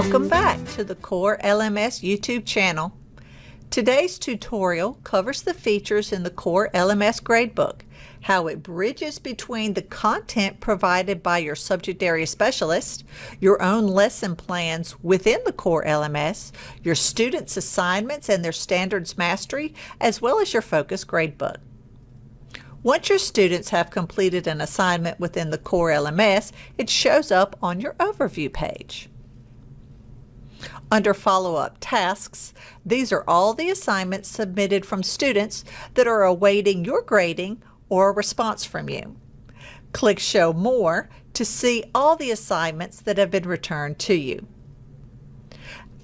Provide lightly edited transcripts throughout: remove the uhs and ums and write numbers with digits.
Welcome back to the CORE-LMS YouTube channel. Today's tutorial covers the features in the CORE-LMS Gradebook, how it bridges between the content provided by your subject area specialist, your own lesson plans within the CORE-LMS, your students' assignments and their standards mastery, as well as your focus gradebook. Once your students have completed an assignment within the CORE-LMS, it shows up on your overview page. Under Follow-up Tasks, these are all the assignments submitted from students that are awaiting your grading or a response from you. Click Show More to see all the assignments that have been returned to you.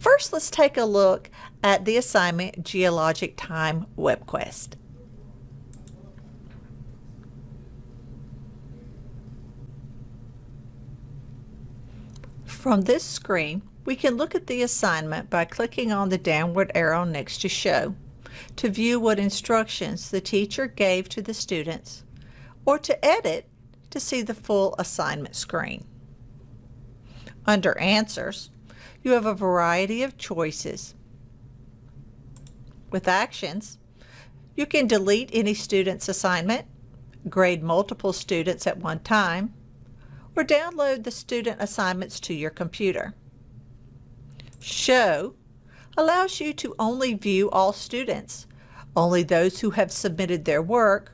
First, let's take a look at the assignment Geologic Time Web Quest. From this screen, we can look at the assignment by clicking on the downward arrow next to Show to view what instructions the teacher gave to the students, or to edit to see the full assignment screen. Under Answers, you have a variety of choices. With Actions, you can delete any student's assignment, grade multiple students at one time, or download the student assignments to your computer. Show allows you to only view all students, only those who have submitted their work,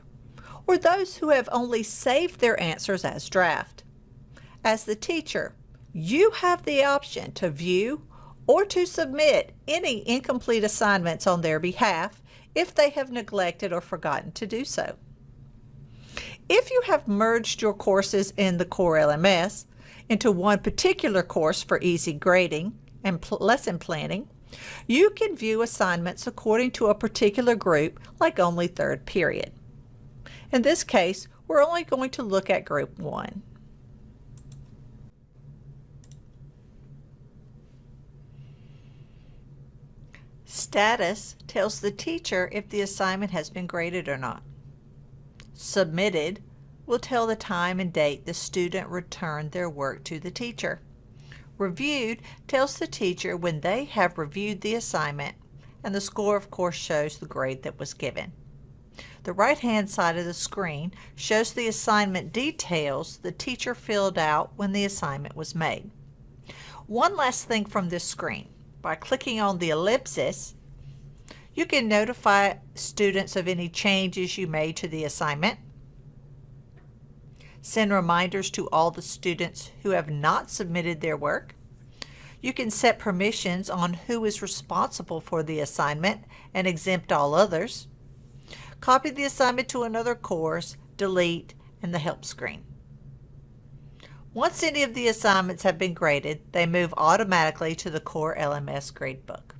or those who have only saved their answers as draft. As the teacher, you have the option to view or to submit any incomplete assignments on their behalf if they have neglected or forgotten to do so. If you have merged your courses in the CORE-LMS into one particular course for easy grading and lesson planning, you can view assignments according to a particular group, like only third period. In this case, we're only going to look at Group 1. Status tells the teacher if the assignment has been graded or not. Submitted will tell the time and date the student returned their work to the teacher. Reviewed tells the teacher when they have reviewed the assignment, and the score, of course, shows the grade that was given. The right-hand side of the screen shows the assignment details the teacher filled out when the assignment was made. One last thing from this screen. By clicking on the ellipsis, you can notify students of any changes you made to the assignment, send reminders to all the students who have not submitted their work. You can set permissions on who is responsible for the assignment and exempt all others. Copy the assignment to another course, delete, and the help screen. Once any of the assignments have been graded, they move automatically to the CORE-LMS Gradebook.